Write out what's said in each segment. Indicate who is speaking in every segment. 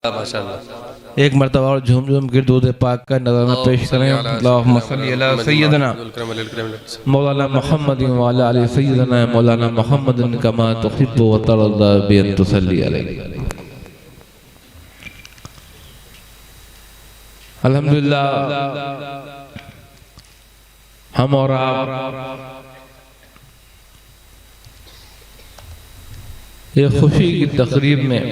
Speaker 1: माशाअल्लाह। एक मरतबा और झूम झूम के दूध पाक का नज़राना पेश करें। अल्लाहुम्मा सल्ली अला सय्यदना मौलाना मुहम्मद व अला आलि सय्यदना मौलाना मुहम्मद कमा तुहिब्बु व तर्दा बि अन तुसल्ली अलैहि। अल्हम्दुलिल्लाह, हम और आप ये खुशी की तकरीब में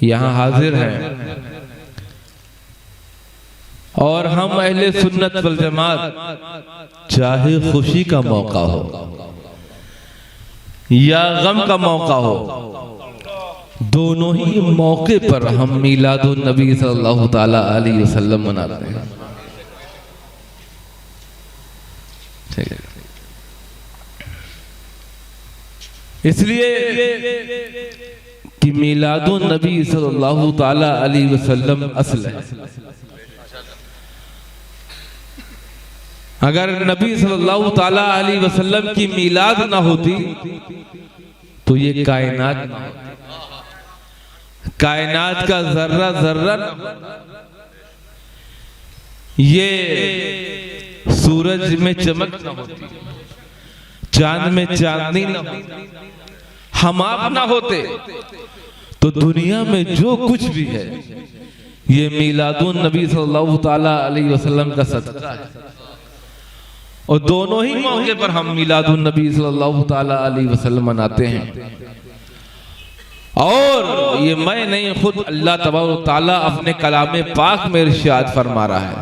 Speaker 1: यहाँ हाजिर हैं और हम अहले सुन्नत वल जमात चाहे खुशी का मौका हो या गम का मौका हो, दोनों ही मौके पर हम मीलादुन नबी सल्लल्लाहु ताला अलैहि वसल्लम मनाते हैं। ठीक है, इसलिए कि मीलादुन नबी सल्लल्लाहु ताला अलैहि वसल्लम असल है। अगर नबी सल्लल्लाहु ताला अलैहि वसल्लम की मीलाद ना होती तो ये कायनात ना होती, कायनात का जर्रा जर्रा, ये सूरज में चमक ना होती, चांद में चांदनी ना होती, हम आप ना होते तो दुनिया में जो कुछ भी है ये मीलादुन नबी सल्लल्लाहु ताला अलैहि वसल्लम का सदका है। और दोनों ही मौके पर हम मीलादुन नबी सल्लल्लाहु ताला अलैहि वसल्लम मनाते हैं। और ये मैं नहीं, खुद अल्लाह तबारक ताला अपने कलाम पाक में इरशाद फरमा रहा है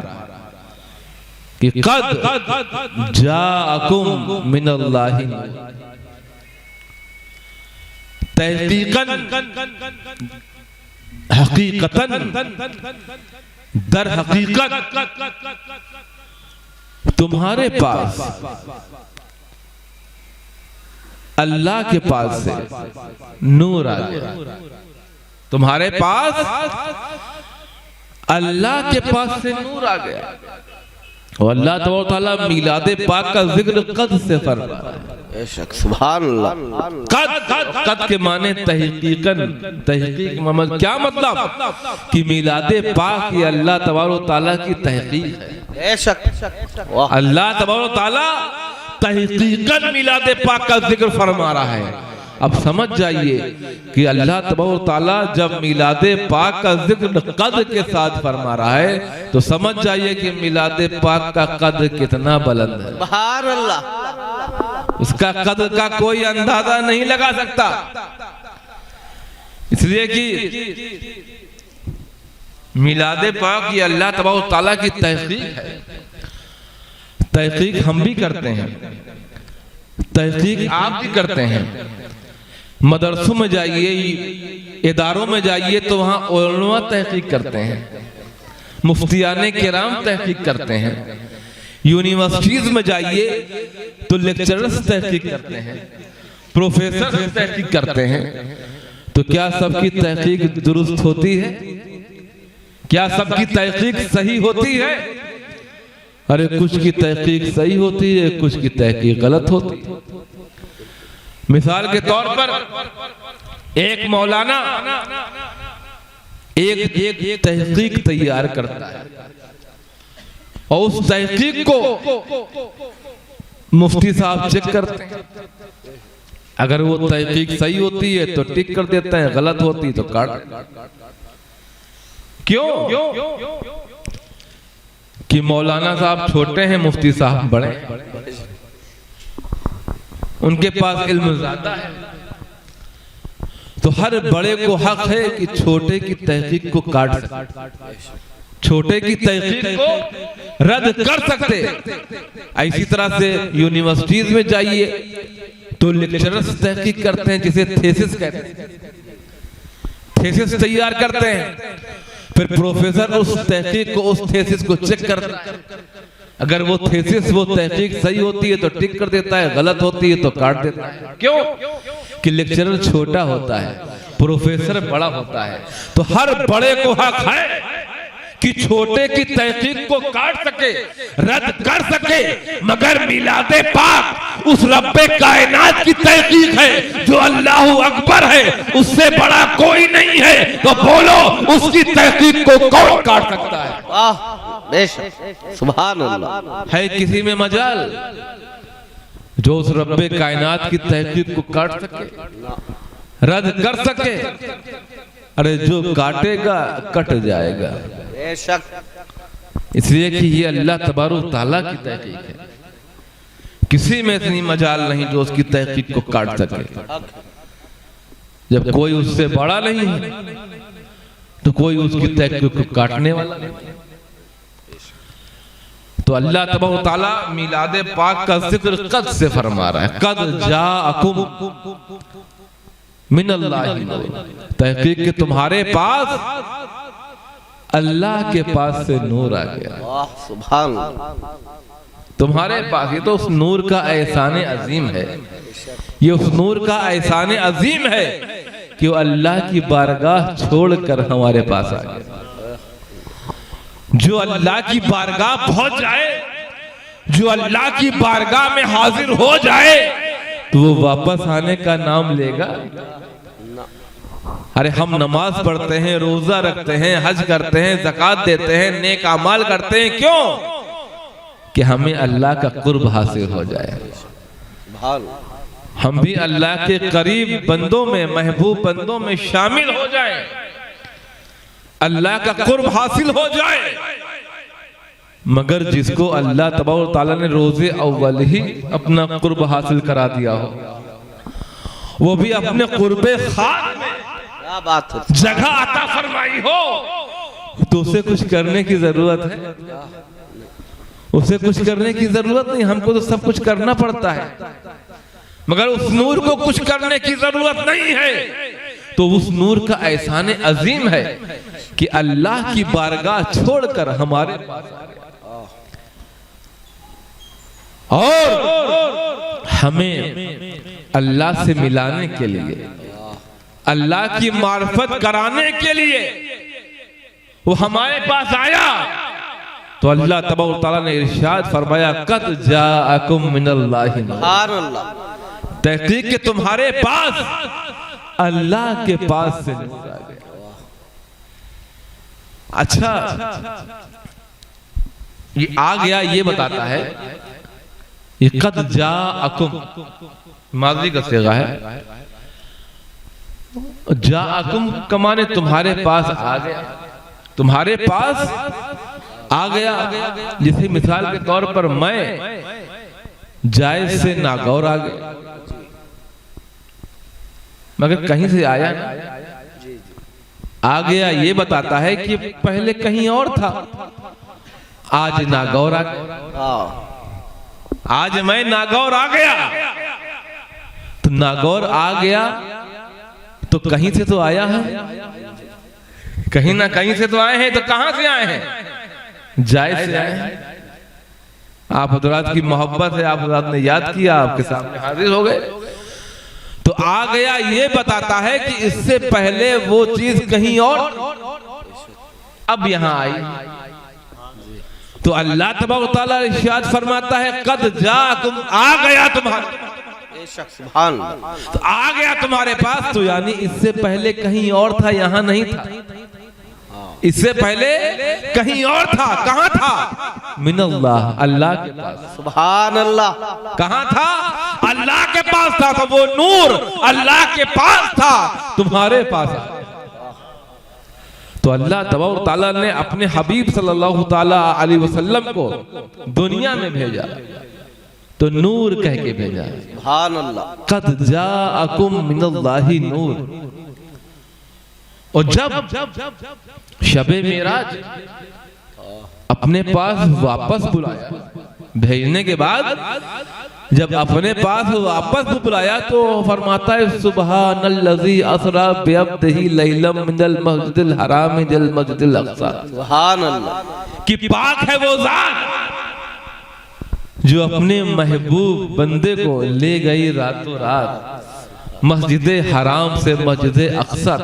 Speaker 1: कि क़द जाअकुम मिनल्लाहि, तहकीकन हकीकतन दर हकीकत तुम्हारे पास अल्लाह के पास से नूर आ गया। तुम्हारे पास अल्लाह के पास से नूर आ गया। और अल्लाह तबारक ताला मीलादे पाक का जिक्र कद से फरमा रहा है। सुभान अल्लाह। कद के माने तहकीकन, तहकीक मतलब क्या मतलब कि मीलादे पाक ये अल्लाह तबारक ताला की तहकीक है। अल्लाह तबारक ताला तहकीकन मीलादे पाक का जिक्र फरमा रहा है। अब समझ जाइए कि अल्लाह तबारक ताला जब मीलादे पाक का जिक्र कद के साथ फरमा रहा है तो समझ जाइए कि मीलादे पाक का कद कितना बुलंद है।
Speaker 2: सुभान अल्लाह।
Speaker 1: उसका कद का कोई अंदाजा नहीं लगा सकता, इसलिए कि मीलादे पाक ये अल्लाह तबारक ताला की तहकीक है। तहकीक हम भी करते हैं, तहकीक आप भी करते हैं। मदरसों में जाइए, इदारों में जाइए तो वहां उलमा तहकीक करते हैं, मुफ्तियाने किराम तहकीक करते हैं। यूनिवर्सिटीज में जाइए तो लेक्चरर्स तहकीक करते हैं, प्रोफेसर तहकीक करते हैं। तो क्या सबकी तहकीक दुरुस्त होती है? क्या सबकी तहकीक सही होती है? अरे कुछ की तहकीक सही होती है, कुछ की तहकीक गलत होती है। मिसाल के तौर पर एक मौलाना एक तहकीक तैयार करता है और उस तहकीक को मुफ्ती साहब चेक करते हैं। अगर वो तहकीक सही होती है तो टिक कर देते हैं, गलत होती तो काट। क्यों? कि मौलाना साहब छोटे हैं, मुफ्ती साहब बड़े, उनके पास इल्म ज्यादा है। तो हर बड़े को हक है कि छोटे की तहकीक को काट सकते, छोटे की तहकीक को रद्द कर सकते। इसी तरह से यूनिवर्सिटीज में जाइए तो लेक्चरर्स तहकीक करते हैं, जिसे थेसिस कहते हैं, थेसिस तैयार करते हैं। फिर प्रोफेसर उस तहकीक को, उस थेसिस को चेक करता है। अगर वो थेसिस, वो तहकीक सही होती है तो टिक कर देता है, गलत होती है तो काट देता है। क्यों? कि लेक्चरर छोटा होता है, प्रोफेसर बड़ा होता है। तो हर बड़े को हक है कि छोटे की तहकीक को काट सके, रद्द कर सके, मगर मिलादे पाक उस रब्बे कायनात की तहकीक है जो अल्लाहु अकबर है, उससे बड़ा कोई नहीं है। तो बोलो उसकी तहकीक को कौन काट सकता है?
Speaker 2: वाह बेशक, सुभान अल्लाह।
Speaker 1: है किसी में मजाल जो उस रब्बे कायनात की तहकीक को काट सके, रद्द कर सके? अरे जो काटेगा कट जाएगा।
Speaker 2: बेशक,
Speaker 1: इसलिए कि ये अल्लाह तबारक ताला की तहकीक है, किसी में इतनी मजाल नहीं जो उसकी तहकीक को काट सके। जब कोई उससे बड़ा नहीं है तो कोई उसकी तहकीक को काटने वाला नहीं। तो अल्लाह तबारक ताला मिलादे पाक का जिक्र कद से फरमा रहा है, कद जाअकुम मिनल्लाहि नूर, तहकीक के तुम्हारे पास अल्लाह के पास से नूर आ गया।
Speaker 2: वाह सुभान अल्लाह।
Speaker 1: तुम्हारे पास, ये तो उस नूर का एहसान अजीम है, ये उस नूर का एहसान अजीम है कि वो अल्लाह की बारगाह छोड़कर हमारे पास आ गया। जो अल्लाह की बारगाह पहुंच जाए, जो अल्लाह की बारगाह में हाजिर हो जाए, तो वो वापस आने का नाम लेगा? अरे हम नमाज पढ़ते हैं, रोजा रखते हैं, हज करते हैं, ज़कात देते हैं, नेक अमाल करते हैं, क्यों? कि हमें अल्लाह का कुर्ब हासिल हो जाए, हम भी अल्लाह के करीब बंदों में, महबूब बंदों में शामिल हो जाएं, अल्लाह का कुर्ब हासिल हो जाए। मगर जिसको अल्लाह तबारक ताला ने रोजे अव्वल ही अपना कुर्ब हासिल करा दिया हो, वो भी अपने कुर्बे खास में
Speaker 2: क्या बात है,
Speaker 1: जगह अता फरमाई हो, तो उसे कुछ करने की जरूरत है? उसे कुछ करने की जरूरत नहीं, हमको तो सब कुछ करना पड़ता है, मगर उस नूर को कुछ करने की जरूरत नहीं है। तो उस नूर का एहसान अजीम है कि अल्लाह की बारगाह छोड़कर हमारे पास आ गया और हमें अल्लाह से मिलाने के लिए, अल्लाह की मार्फत कराने के लिए वो हमारे पास आया। तो अल्लाह तबारक तआला ने इरशाद फरमाया, कद जाअकुम मिनल्लाहि नूर, तहकीक के तुम्हारे पास अल्लाह के पास से नूर आ गया। अच्छा, ये आ गया ये बताता है, ये कद जाअकुम माज़ी का सीगा है, जाअकुम कमाने तुम्हारे पास आ गया, तुम्हारे पास आ गया। जैसे मिसाल के तौर पर मैं जायज से नागौर आ गया, मगर कहीं से आया आ गया, ये बताता है कि पहले कहीं और था, आज नागौर आ गया। आज मैं नागौर आ गया, तो नागौर आ गया तो कहीं से तो आया है, कहीं ना कहीं से तो आए हैं। तो कहां से आए हैं? जायज से आए हैं। आप हजरात की मोहब्बत है, आप हजरात ने याद किया, आपके सामने हाजिर हो गए। तो आ गया ये बताता है कि इससे पहले वो चीज कहीं और, अब यहां आई। तो अल्लाह तबारक तआला इरशाद फरमाता है, कद जाअकुम, आ गया तुम्हारे,
Speaker 2: सुभान,
Speaker 1: तो आ गया तुम्हारे पास। तो यानी इससे पहले कहीं और था, यहां नहीं था। इससे पहले कहीं और था, कहां था? मिनल्लाह, अल्लाह के पास।
Speaker 2: सुभान अल्लाह।
Speaker 1: कहां था? अल्लाह के पास था। तो वो नूर अल्लाह के पास था, तुम्हारे पास। तो अल्लाह तबारक तआला ने अपने हबीब सल्लल्लाहु ताला अलैहि वसल्लम को दुनिया में भेजा, तो नूर कह के भेजा।
Speaker 2: सुभान अल्लाह।
Speaker 1: कद जाअकुम मिनल्लाहि नूर। और जब शबे मेराज अपने पास वापस बुलाया, भेजने के बाद जब अपने पास वापस बुलाया, तो फरमाता है, सुब्हानल्लज़ी असरा बिअब्दिही लैलम मिनल मस्जिदिल हराम इलल मस्जिदिल अक़सा।
Speaker 2: सुभान अल्लाह।
Speaker 1: कि पाक है वो ज़ात जो अपने महबूब बंदे को ले गई रातों रात मस्जिद हराम से मस्जिद अक़सा।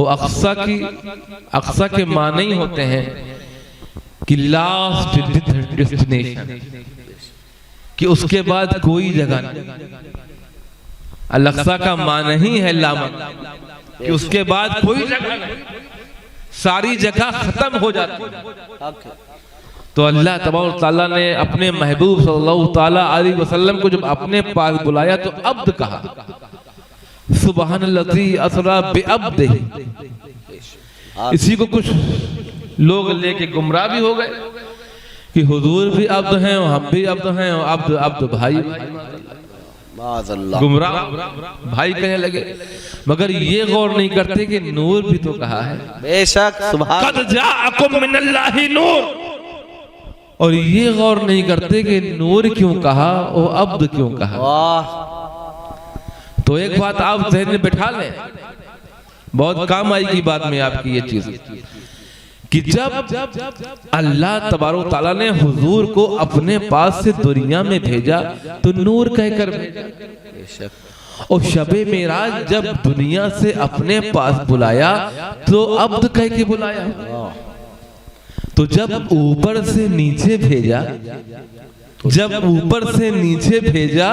Speaker 1: वो अक्सा के माने ही होते हैं कि लास्ट डेस्टिनेशन, कि उसके बाद कोई जगह नहीं। अल-अक्सा का माना ही है लामक, कि उसके बाद कोई जगह नहीं, सारी जगह खत्म हो जाती है। तो अल्लाह तबारक तआला ने अपने महबूब सल्लल्लाहु तआला अलैहि वसल्लम को जब अपने पास बुलाया तो अब्द कहा, सुबहानल्लज़ी असरा बिअब्दिही। इसी को कुछ लोग लेके गुमराह भी हो गए कि हुजूर भी अब्द हैं और हम भी अब्द हैं, और अब्द अब्द भाई गुमराह भाई कहने लगे, मगर ये गौर नहीं करते कि नूर भी तो कहा है,
Speaker 2: बेशक सुभान,
Speaker 1: क़द जाअकुम मिनल्लाहि नूर। और ये गौर नहीं करते कि नूर क्यों कहा और अब्द क्यों कहा। तो एक बात आप ज़हन में बैठा लें, बहुत काम आएगी बाद में आपकी ये चीज, कि जब अल्लाह तबारक तआला ने हुजूर को अपने पास से दुनिया में भेजा तो नूर कहकर भेजा, और शबे मेराज जब दुनिया से अपने पास बुलाया तो अब्द कह के बुलाया। तो जब ऊपर से नीचे भेजा, जब ऊपर से नीचे भेजा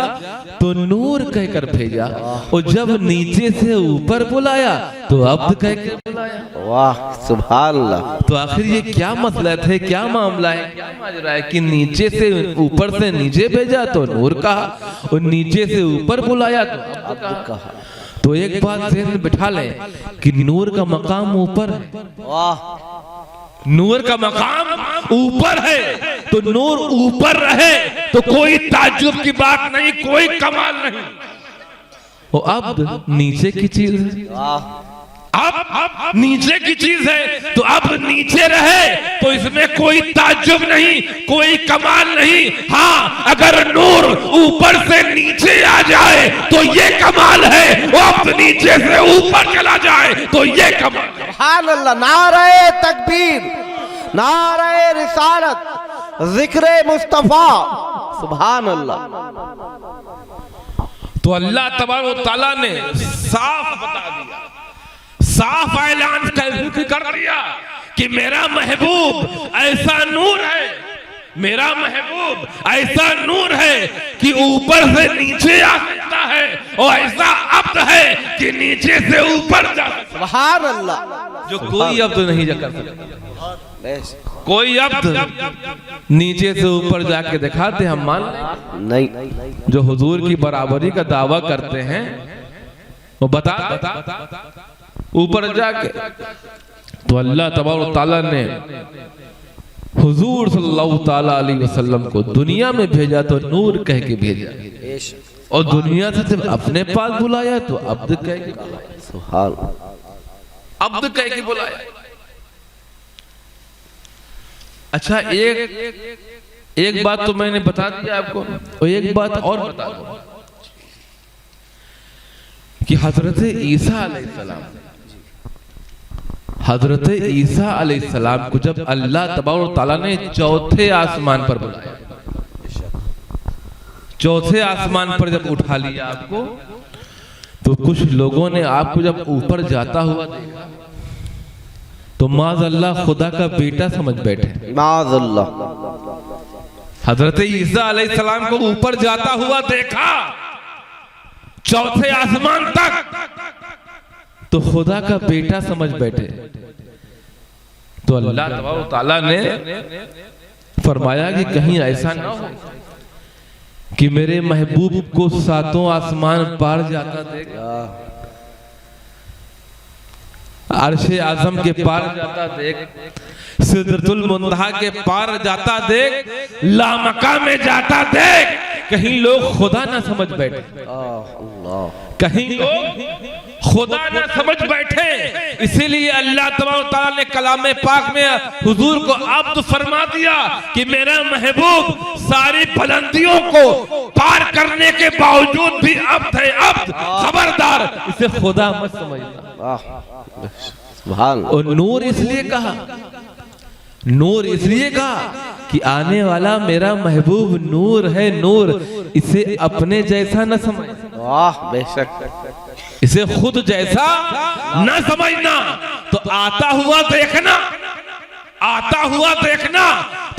Speaker 1: तो नूर कहकर भेजा, और जब नीचे से ऊपर बुलाया तो अब्द कहकर बुलाया।
Speaker 2: वाह सुभान अल्लाह।
Speaker 1: तो आखिर ये क्या मसला है, क्या मामला है, क्या माजरा है कि नीचे से ऊपर से नीचे भेजा तो नूर कहा, और नीचे से ऊपर बुलाया तो अब्द कहा। तो एक बात ज़हन में बिठा लें कि नूर का मकाम ऊपर है।
Speaker 2: वाह,
Speaker 1: नूर का मकाम ऊपर है, तो नूर ऊपर रहे तो कोई ताज्जुब की बात नहीं, कोई कमाल नहीं। वो अब नीचे की चीज है, अब नीचे की चीज है, तो अब नीचे रहे तो इसमें कोई ताज्जुब नहीं, कोई कमाल नहीं। हाँ, अगर नूर ऊपर से नीचे आ जाए तो ये कमाल है, वो अब नीचे से ऊपर चला जाए तो ये कमाल है।
Speaker 2: सुभान अल्लाह। नारे तकबीर, नारे रिसालत, जिक्रे मुस्तफा, सुभान अल्लाह।
Speaker 1: तो अल्लाह तबारक तआला ने साफ बता दिया, साफ ऐलान कर दिया कि मेरा महबूब ऐसा नूर है, मेरा महबूब ऐसा नूर है कि ऊपर से नीचे आ सकता है, और ऐसा अब्द है कि नीचे से ऊपर जा सकता है।
Speaker 2: सुभान अल्लाह।
Speaker 1: जो कोई अब्द नहीं जा कर सकता, कोई अब्द नीचे से ऊपर जाके दिखाते हम मान
Speaker 2: नहीं।
Speaker 1: जो हुजूर की बराबरी का दावा करते हैं वो बता ऊपर जाके। तो अल्लाह तबारक तआला ने हुजूर सल्लल्लाहु तआला अलैहि वसल्लम को दुनिया में भेजा तो नूर कह के भेजा, और दुनिया से जब अपने पास बुलाया तो अब्द कह के बुलाया।
Speaker 2: सुभान,
Speaker 1: अब्द कह के बुलाया। अच्छा, एक बात तो मैंने बता दिया आपको, और एक बात और बता दो कि हजरत ईसा अलैहिस्सलाम, हजरत ईसा अलैहिस्सलाम को जब अल्लाह तबारक तआला ने चौथे आसमान पर बुलाया, चौथे आसमान पर जब उठा लिया आपको, तो कुछ लोगों ने आपको जब ऊपर जाता हुआ देखा तो माज़अल्लाह खुदा का बेटा समझ बैठे।
Speaker 2: माज़अल्लाह।
Speaker 1: हजरत ईसा अलैहिस्सलाम को ऊपर जाता हुआ देखा चौथे आसमान तक, तो खुदा का बेटा समझ बैठे। तो अल्लाह तबारक तआला ने फरमाया कि कहीं ऐसा ना हो कि मेरे महबूब को सातों आसमान पार जाता देख, अर्शे आजम के पार जाता देख, सिदरतुल मुंतहा के पार जाता देख, लामका में जाता देख, कहीं लोग खुदा ना समझ बैठे, कहीं लोग खुदा ना समझ बैठे। इसीलिए अल्लाह तबारक तआला ने कलाम पाक में हुजूर को अब्द फरमा दिया कि मेरा महबूब सारी बुलंदियों को पार करने के बावजूद भी अब्द है, अब्द, खबरदार इसे खुदा मत समझना। और नूर इसलिए कहा, नूर इसलिए कहा कि आने वाला मेरा महबूब नूर है, नूर, इसे अपने जैसा न समझ।
Speaker 2: वाह, बेशक।
Speaker 1: इसे खुद जैसा न समझना तो आता हुआ देखना, आता हुआ देखना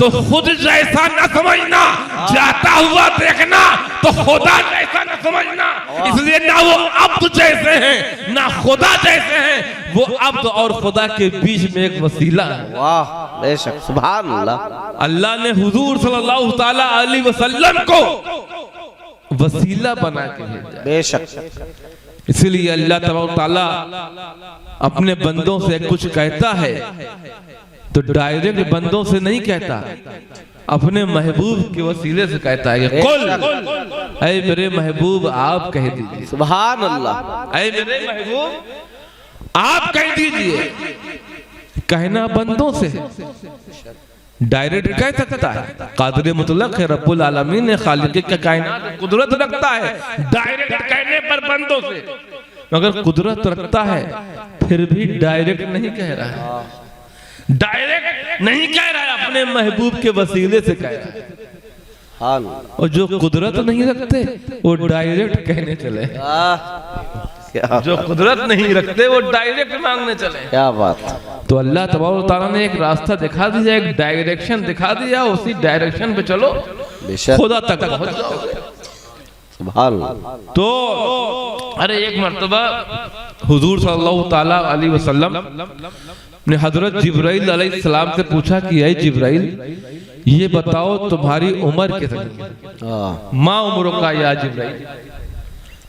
Speaker 1: तो खुद जैसा न समझना, जाता हुआ देखना तो खुदा जैसा न समझना। इसलिए ना वो अब्द जैसे हैं ना खुदा जैसे हैं, वो अब्द और खुदा के बीच में एक वसीला है।
Speaker 2: वाह बेशक, सुभान अल्लाह।
Speaker 1: अल्लाह ने हुजूर सल्लल्लाहु ताला अलैहि वसल्लम को वसीला बना के भेजा।
Speaker 2: बेशक
Speaker 1: इसलिए अल्लाह तबारक ताला अपने बंदों से कुछ कहता है तो डायरेक्ट बंदों से नहीं कहता, अपने महबूब के वसीले से कहता है कि कुल ऐ मेरे महबूब आप कह दीजिए,
Speaker 2: सुभान अल्लाह।
Speaker 1: ऐ मेरे महबूब आप कह दीजिए। कहना बंदों से डायरेक्ट कह सकता है, कादिर मुतलक है, रब्बुल आलमीन ने खालिक का कायनात कुदरत रखता है डायरेक्ट कहने पर बंदों से, मगर कुदरत रखता है फिर भी डायरेक्ट नहीं कह रहा है, डायरेक्ट नहीं कह रहा है, अपने महबूब के वसीले से कह रहा है। और जो कुदरत नहीं रखते वो डायरेक्ट कहने चले, जो कुदरत नहीं रखते वो डायरेक्ट मांगने चले।
Speaker 2: क्या बात।
Speaker 1: तो अल्लाह तबारक तआला ने एक रास्ता दिखा दिया, एक डायरेक्शन दिखा दिया, उसी डायरेक्शन पे चलो खुदा तक पहुंच जाओगे।
Speaker 2: सुभान अल्लाह।
Speaker 1: तो अरे एक मर्तबा हुजूर सल्लल्लाहु ताला अलैहि वसल्लम ने हजरत जिब्राइल अलैहिस्सलाम से पूछा कि ऐ जिब्राइल ये बताओ तुम्हारी उम्र कितनी? माँ उम्र का या जिब्राइल,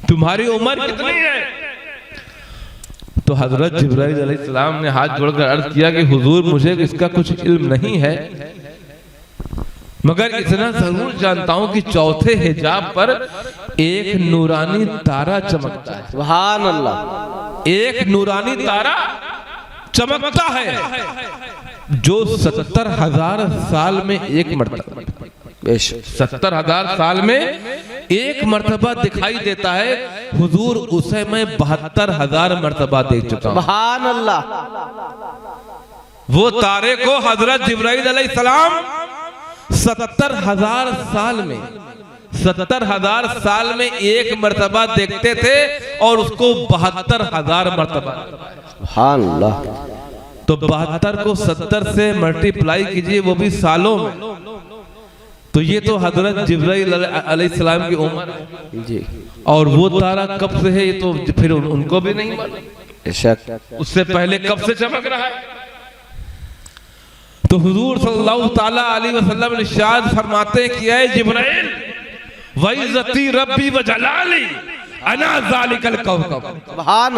Speaker 1: तुम्हारी उम्र कितनी है? तो हजरत जिब्राइल अलैहिस्सलाम ने हाथ जोड़कर अर्ज किया कि हुजूर मुझे इसका कुछ इल्म नहीं है, मगर इतना जरूर जानता हूं कि चौथे हिजाब पर एक नूरानी तारा चमकता है।
Speaker 2: सुभान अल्लाह।
Speaker 1: एक नूरानी तारा चमकता है जो 70,000 साल में एक मरतबा, 70,000 साल में एक मरतबा दिखाई देता है। हुजूर उसे मैं 72,000 मरतबा देख चुका हूं।
Speaker 2: सुभान अल्लाह।
Speaker 1: वो तारे को हजरत जिब्राइल अलैहिस्सलाम 70,000 साल में 70,000 साल में एक मरतबा देखते थे और उसको 72,000 मरतबा।
Speaker 2: सुभान अल्लाह।
Speaker 1: तो 72 को 70 से मल्टीप्लाई कीजिए, वो भी सालों में, तो ये तो हजरत जिब्राइल अलैहिस्सलाम की उम्र है
Speaker 2: जी।
Speaker 1: और वो तारा कब से है ये तो फिर उनको भी नहीं मालूम, उससे पहले कब से चमक रहा है। तो हुजूर सल्लल्लाहु ताला अलैहि वसल्लम इरशाद फरमाते हैं कि ऐ जिब्राइल वइज़्ज़ती रब्बी व जलाली अना ज़ालिकल कौकब,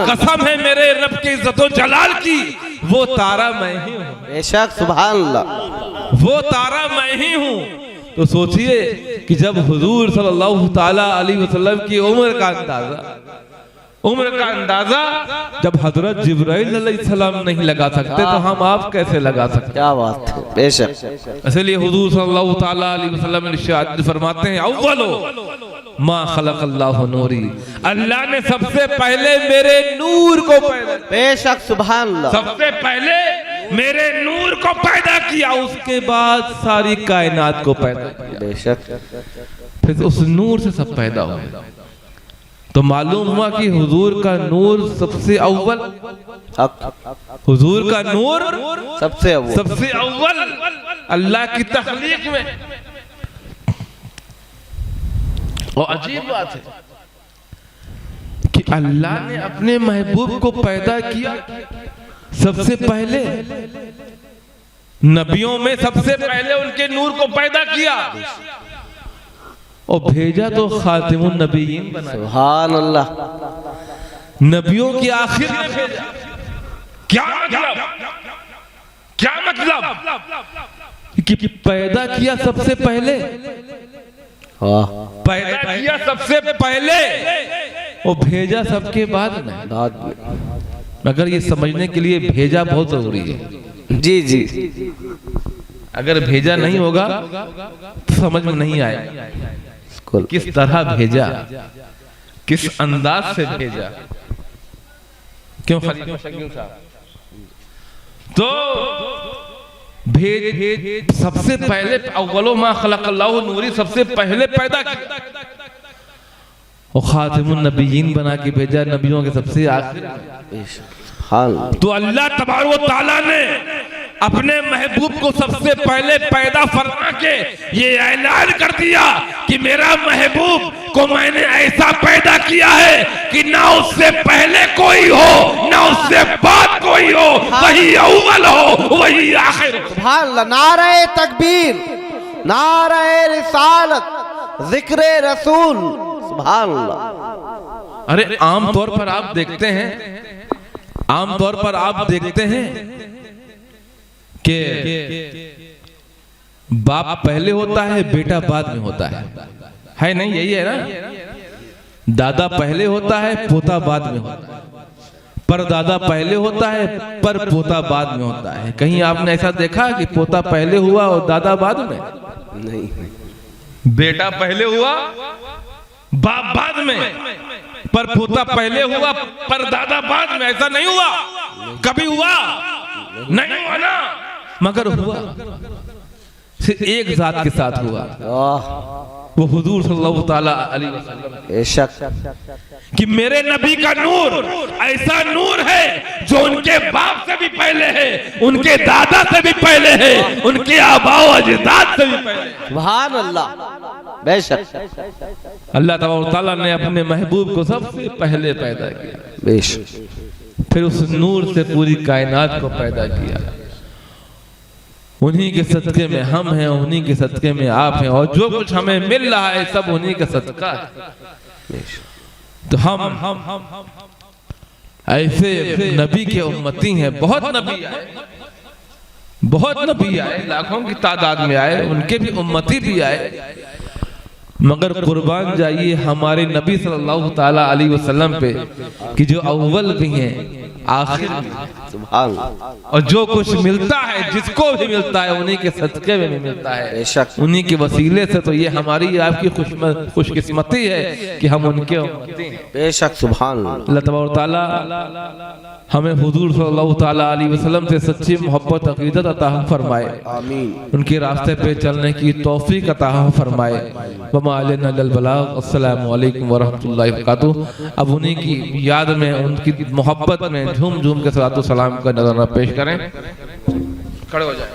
Speaker 1: कसम है मेरे रब की इज्जत व जलाल की वो तारा मैं ही हूँ।
Speaker 2: बेशक सुभान अल्लाह।
Speaker 1: वो तारा मैं ही हूँ। तो सोचिए कि जब हुजूर सल्लल्लाहु ताला अलैहि वसल्लम की उम्र का अंदाजा जब हजरत जिब्राइल अलैहिस्सलाम नहीं लगा सकते तो हम आप कैसे लगा सकते?
Speaker 2: क्या बात है। बेशक।
Speaker 1: इसलिए हुजूर सल्लल्लाहु ताला अलैहि वसल्लम इरशाद फरमाते हैं अव्वलो मा खलक़ल्लाहु नूरी, अल्लाह ने सबसे पहले मेरे नूर को पैदा,
Speaker 2: बेशक सुभान अल्लाह,
Speaker 1: सबसे पहले मेरे नूर को पैदा किया, उसके बाद सारी कायनात को पैदा किया।
Speaker 2: बेशक।
Speaker 1: फिर उस नूर से सब पैदा हुआ। तो मालूम हुआ कि हुजूर का नूर सबसे अव्वल, हुजूर का नूर सबसे अव्वल अल्लाह की तख्लीक में। और अजीब बात है कि अल्लाह ने अपने महबूब को पैदा किया सबसे पहले, नबियों में सबसे पहले उनके नूर को पैदा किया और भेजा तो खातिमुन नबीयीन बना।
Speaker 2: सुभान अल्लाह।
Speaker 1: नबियों की आखिर में भेजा। क्या मतलब कि पैदा किया सबसे पहले, पैदा किया सबसे पहले और भेजा सबके बाद में। मगर ये समझने के लिए भेजा बहुत जरूरी है।
Speaker 2: जी जी।
Speaker 1: अगर भेजा नहीं होगा तो समझ में नहीं आएगा किस तरह भेजा, किस अंदाज से भेजा। क्यों साहब? तो भेज सबसे पहले अव्वलो मा खलक़ल्लाहु नूरी, सबसे पहले पैदा किया और खातिमुन नबीयीन बना के भेजा, नबियों के सबसे आखिर। तो अल्लाह तबारक व तआला ने अपने महबूब को सबसे पहले पैदा फरमा के ये ऐलान कर दिया कि मेरा महबूब को मैंने ऐसा पैदा किया है कि ना उससे पहले कोई हो ना उससे बाद कोई हो, वही अव्वल हो वही आखिर।
Speaker 2: सुभान अल्लाह। नारे तकबीर, नारे रिसालत, जिक्र रसूल। सुभान अल्लाह।
Speaker 1: अरे आमतौर पर आप देखते हैं, आमतौर पर आप देखते हैं कि बाप पहले होता है, बेटा बाद में होता है नहीं? यही है ना? दादा पहले होता है, पोता बाद में होता है। पर दादा पहले होता है, पर पोता बाद में होता है। कहीं आपने ऐसा देखा कि पोता पहले हुआ और दादा बाद में?
Speaker 2: नहीं।
Speaker 1: बेटा पहले हुआ, बाप बाद में, पर पोता पहले हुआ, पर दादा बाद में। ऐसा नहीं हुआ? कभी हुआ? नहीं हुआ ना, मगर हुआ सिर्फ एक जात के साथ हुआ, वो हुजूर सल्लल्लाहु ताला अलैहि वसल्लम।
Speaker 2: बेशक
Speaker 1: कि मेरे नबी का नूर ऐसा नूर है जो उनके बाप से भी पहले है, उनके दादा से भी पहले है, उनके आबाओ अजदाद से भी पहले।
Speaker 2: सुभान अल्लाह। बेशक
Speaker 1: अल्लाह तबारक व तआला ने अपने महबूब को सबसे पहले पैदा किया,
Speaker 2: बेशक
Speaker 1: फिर उस नूर से पूरी कायनात को पैदा किया। उन्हीं के सदके में हम हैं, उन्हीं के सदके में आप हैं, और जो कुछ हमें मिल रहा है सब उन्हीं का सदका है। तो हम ऐसे नबी के उम्मती हैं। बहुत नबी आए, बहुत नबी आए, लाखों की तादाद में आए, उनके भी उम्मती भी आए, मगर कुर्बान जाइए हमारे नबी सल्लल्लाहु ताला अलैहि वसल्लम पे कि जो अव्वल भी हैं आखिर भी।
Speaker 2: सुभान।
Speaker 1: और जो कुछ मिलता है, जिसको भी मिलता है, उन्हीं के सदके में भी मिलता है,
Speaker 2: बेशक
Speaker 1: उन्हीं के वसीले से। तो ये हमारी आपकी खुशकिस्मती है कि हम उनके उम्मती हैं।
Speaker 2: बेशक सुभान।
Speaker 1: अल्लाह तबारक व तआला हमें हुजूर सल्लल्लाहु ताला अलैहि वसल्लम से सच्ची मोहब्बत अकीदत अता फरमाए,
Speaker 2: आमीन।
Speaker 1: उनके रास्ते पे चलने की तौफीक अता फरमाए। वमा अलैना इल्लल बलाग। अस्सलामु अलैकुम व रहमतुल्लाहि व बरकातुहू। अब उन्हीं की याद में, उनकी मोहब्बत में झूम झूम के सलातो सलाम का नज़राना पेश करें। खड़े हो जाए।